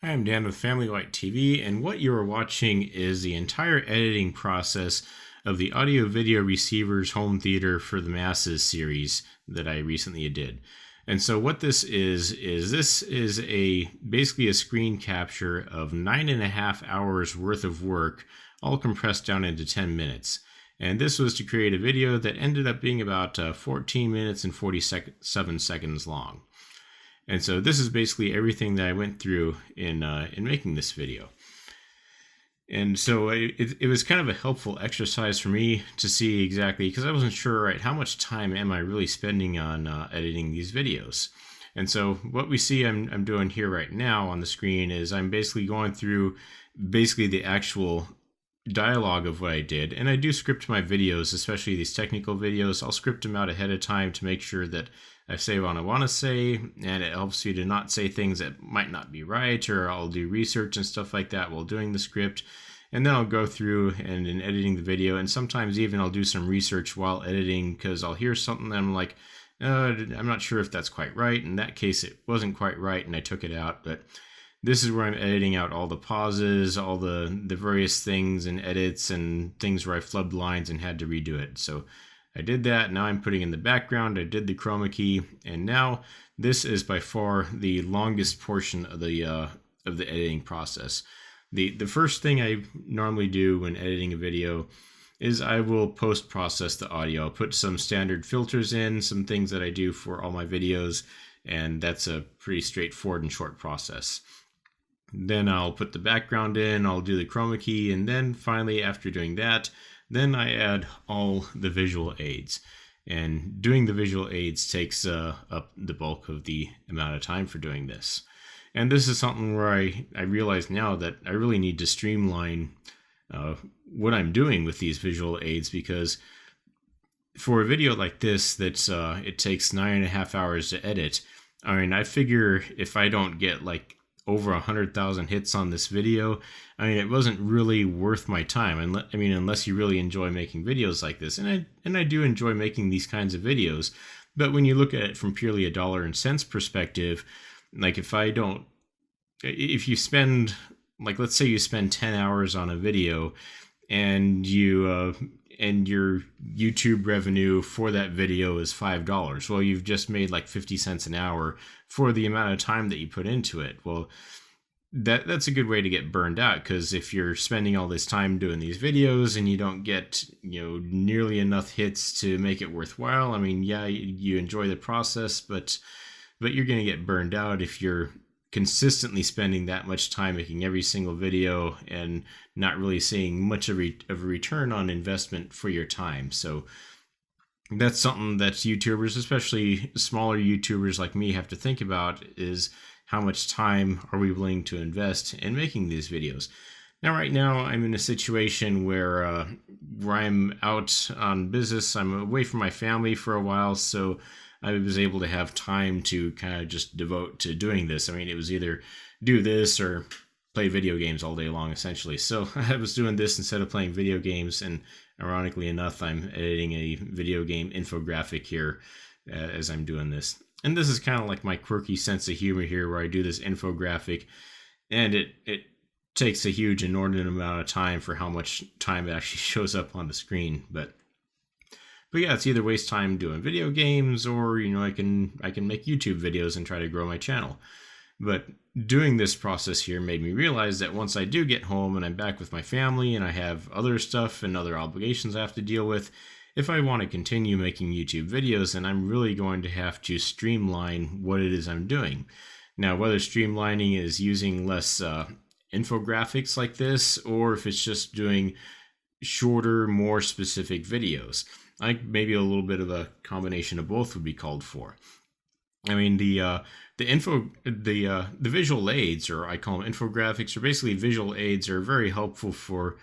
Hi, I'm Dan with Family Light TV, and what you are watching is the entire editing process of the Audio Video Receivers Home Theater for the Masses series that I recently did. And so what this is a basically a screen capture of 9.5 hours worth of work, all compressed down into 10 minutes. And this was to create a video that ended up being about 14 minutes and 47 seconds long. And so this is basically everything that I went through in making this video. And so it was kind of a helpful exercise for me to see exactly, because I wasn't sure, right, how much time am I really spending on editing these videos. And so what we see I'm doing here right now on the screen is I'm basically going through basically the actual dialogue of what I did. And I do script my videos, especially these technical videos. I'll script them out ahead of time to make sure that I say what I want to say, and it helps you to not say things that might not be right, or I'll do research and stuff like that while doing the script. And then I'll go through and in editing the video, and sometimes even I'll do some research while editing, because I'll hear something that I'm like, I'm not sure if that's quite right. In that case, it wasn't quite right, and I took it out. But this is where I'm editing out all the pauses, all the various things and edits and things where I flubbed lines and had to redo it. So I did that. Now I'm putting in the background. I did the chroma key, and now this is by far the longest portion of the editing process. The first thing I normally do when editing a video is I will post-process the audio. I'll put some standard filters in, some things that I do for all my videos, and that's a pretty straightforward and short process. Then I'll put the background in, I'll do the chroma key, and then finally, after doing that, then I add all the visual aids. And doing the visual aids takes up the bulk of the amount of time for doing this. And this is something where I realize now that I really need to streamline what I'm doing with these visual aids, because for a video like this that's it takes 9.5 hours to edit, I mean, I figure if I don't get like over 100,000 hits on this video, I mean, it wasn't really worth my time. Unless you really enjoy making videos like this, and I do enjoy making these kinds of videos. But when you look at it from purely a dollar and cents perspective, like if you spend, like, let's say you spend 10 hours on a video, and and your YouTube revenue for that video is $5. Well, you've just made like 50 cents an hour for the amount of time that you put into it. Well, that's a good way to get burned out, because if you're spending all this time doing these videos and you don't get, nearly enough hits to make it worthwhile, I mean, yeah, you enjoy the process, but you're going to get burned out if you're consistently spending that much time making every single video and not really seeing much of a return on investment for your time. So that's something that YouTubers, especially smaller YouTubers like me, have to think about, is how much time are we willing to invest in making these videos. Now, right now, I'm in a situation where I'm out on business. I'm away from my family for a while, so I was able to have time to kind of just devote to doing this. I mean, it was either do this or play video games all day long, essentially. So I was doing this instead of playing video games, and ironically enough, I'm editing a video game infographic here as I'm doing this. And this is kind of like my quirky sense of humor here, where I do this infographic, and it takes a huge, inordinate amount of time for how much time it actually shows up on the screen. But yeah, it's either waste time doing video games, or I can make YouTube videos and try to grow my channel. But doing this process here made me realize that once I do get home and I'm back with my family and I have other stuff and other obligations I have to deal with, if I want to continue making YouTube videos, then I'm really going to have to streamline what it is I'm doing. Now, whether streamlining is using less infographics like this, or if it's just doing shorter, more specific videos, I think maybe a little bit of a combination of both would be called for. I mean, the visual aids, or I call them infographics, or basically visual aids, are very helpful for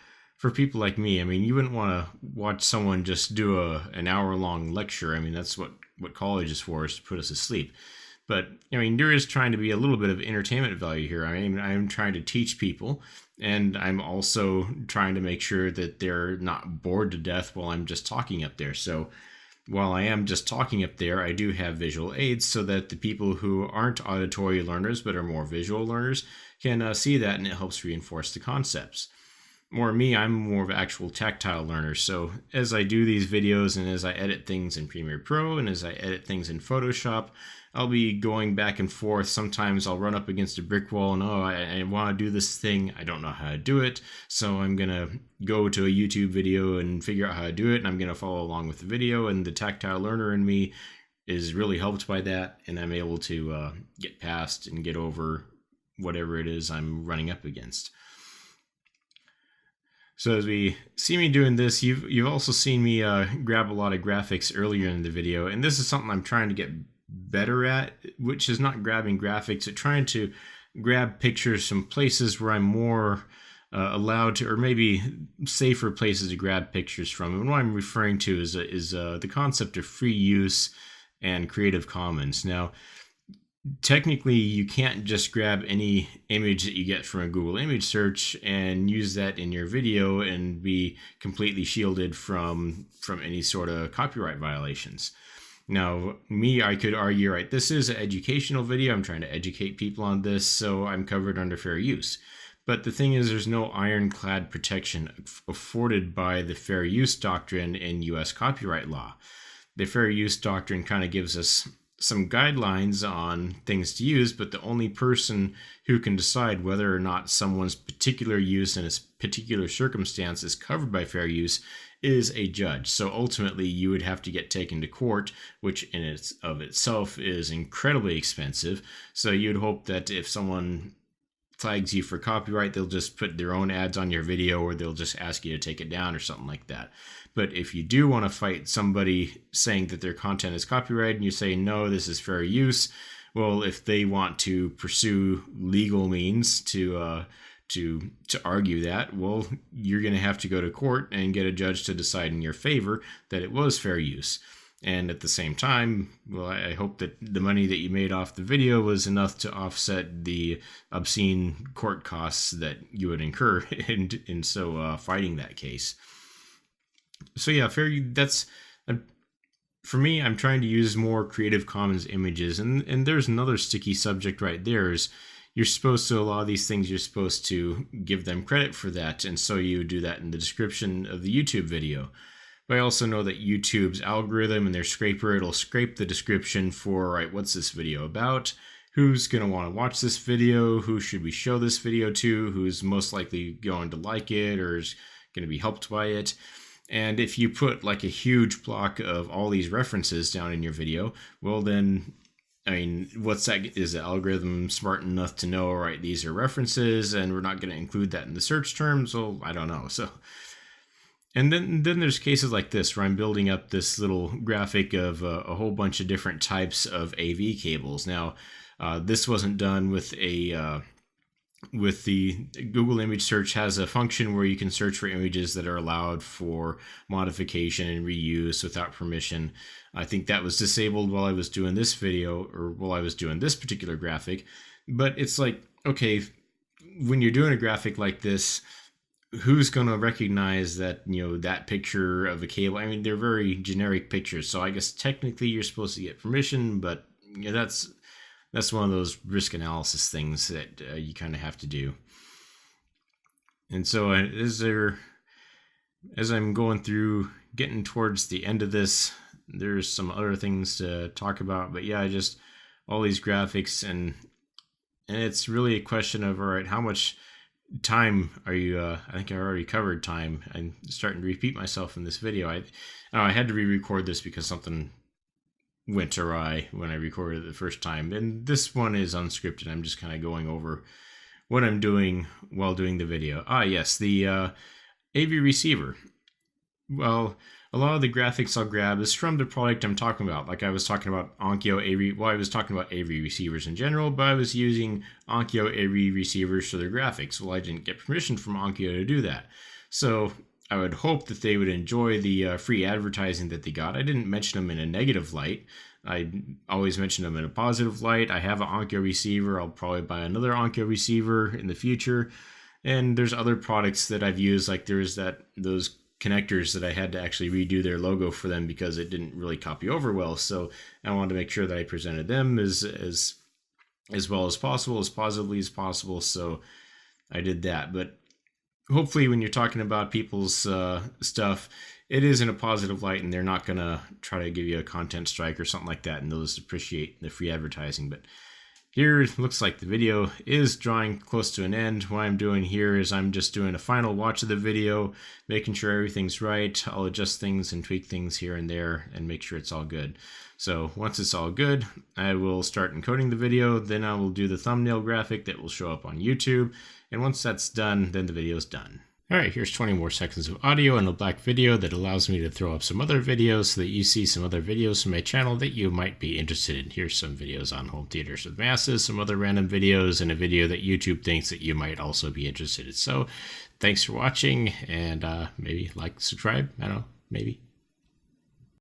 people like me. I mean, you wouldn't want to watch someone just do an hour-long lecture. I mean, that's what college is for, is to put us to sleep. But, I mean, there is trying to be a little bit of entertainment value here. I mean, I'm trying to teach people, and I'm also trying to make sure that they're not bored to death while I'm just talking up there. So while I am just talking up there, I do have visual aids so that the people who aren't auditory learners but are more visual learners can see that, and it helps reinforce the concepts. Or me, I'm more of an actual tactile learner. So as I do these videos and as I edit things in Premiere Pro and as I edit things in Photoshop, I'll be going back and forth. Sometimes I'll run up against a brick wall and, I want to do this thing. I don't know how to do it. So I'm going to go to a YouTube video and figure out how to do it. And I'm going to follow along with the video. And the tactile learner in me is really helped by that. And I'm able to get past and get over whatever it is I'm running up against. So as we see me doing this, you've also seen me grab a lot of graphics earlier in the video, and this is something I'm trying to get better at, which is not grabbing graphics, but trying to grab pictures from places where I'm more allowed to, or maybe safer places to grab pictures from. And what I'm referring to is the concept of free use and Creative Commons. Now, technically, you can't just grab any image that you get from a Google image search and use that in your video and be completely shielded from any sort of copyright violations. Now, I could argue, right, this is an educational video. I'm trying to educate people on this, so I'm covered under fair use. But the thing is, there's no ironclad protection afforded by the fair use doctrine in U.S. copyright law. The fair use doctrine kind of gives us some guidelines on things to use, but the only person who can decide whether or not someone's particular use in a particular circumstance is covered by fair use is a judge. So ultimately, you would have to get taken to court, which in itself is incredibly expensive. So you'd hope that if someone flags you for copyright, they'll just put their own ads on your video, or they'll just ask you to take it down or something like that. But if you do want to fight somebody saying that their content is copyrighted and you say, no, this is fair use, well, if they want to pursue legal means to argue that, well, you're going to have to go to court and get a judge to decide in your favor that it was fair use. And at the same time, well, I hope that the money that you made off the video was enough to offset the obscene court costs that you would incur in fighting that case. So yeah, for me, I'm trying to use more Creative Commons images, and there's another sticky subject right there. Is you're supposed to, a lot of these things, you're supposed to give them credit for that, and so you do that in the description of the YouTube video. But I also know that YouTube's algorithm and their scraper, it'll scrape the description for, right, what's this video about? Who's going to want to watch this video? Who should we show this video to? Who's most likely going to like it or is going to be helped by it? And if you put like a huge block of all these references down in your video, well then, I mean, what's that? Is the algorithm smart enough to know, all right, these are references and we're not going to include that in the search terms? Well, I don't know. So, and then there's cases like this where I'm building up this little graphic of a whole bunch of different types of AV cables. Now, this wasn't done with the Google image search has a function where you can search for images that are allowed for modification and reuse without permission. I think that was disabled while I was doing this video, or while I was doing this particular graphic. But it's like, okay, when you're doing a graphic like this, who's going to recognize that, that picture of a cable? I mean, they're very generic pictures, so I guess technically you're supposed to get permission, but that's one of those risk analysis things that you kind of have to do. And so as I'm going through, getting towards the end of this, there's some other things to talk about. But yeah, just all these graphics, and it's really a question of, all right, how much time are you, I think I already covered time. I'm starting to repeat myself in this video. I had to re-record this because something went awry when I recorded it the first time, and this one is unscripted. I'm just kind of going over what I'm doing while doing the video. Yes, the AV receiver. Well, a lot of the graphics I'll grab is from the product I'm talking about. Like I was talking about Onkyo AV. Well, I was talking about AV receivers in general, but I was using Onkyo AV receivers for their graphics. Well, I didn't get permission from Onkyo to do that, so I would hope that they would enjoy the free advertising that they got. I didn't mention them in a negative light. I always mention them in a positive light. I have an Onkyo receiver. I'll probably buy another Onkyo receiver in the future. And there's other products that I've used, like there's those connectors that I had to actually redo their logo for them because it didn't really copy over well. So I wanted to make sure that I presented them as as well as possible, as positively as possible. So I did that. But hopefully when you're talking about people's stuff, it is in a positive light, and they're not going to try to give you a content strike or something like that, and they'll just appreciate the free advertising. But here it looks like the video is drawing close to an end. What I'm doing here is I'm just doing a final watch of the video, making sure everything's right. I'll adjust things and tweak things here and there and make sure it's all good. So once it's all good, I will start encoding the video. Then I will do the thumbnail graphic that will show up on YouTube. And once that's done, then the video's done. All right, here's 20 more seconds of audio and a black video that allows me to throw up some other videos so that you see some other videos from my channel that you might be interested in. Here's some videos on home theaters with masses, some other random videos, and a video that YouTube thinks that you might also be interested in. So thanks for watching, and maybe like, subscribe, I don't know, maybe.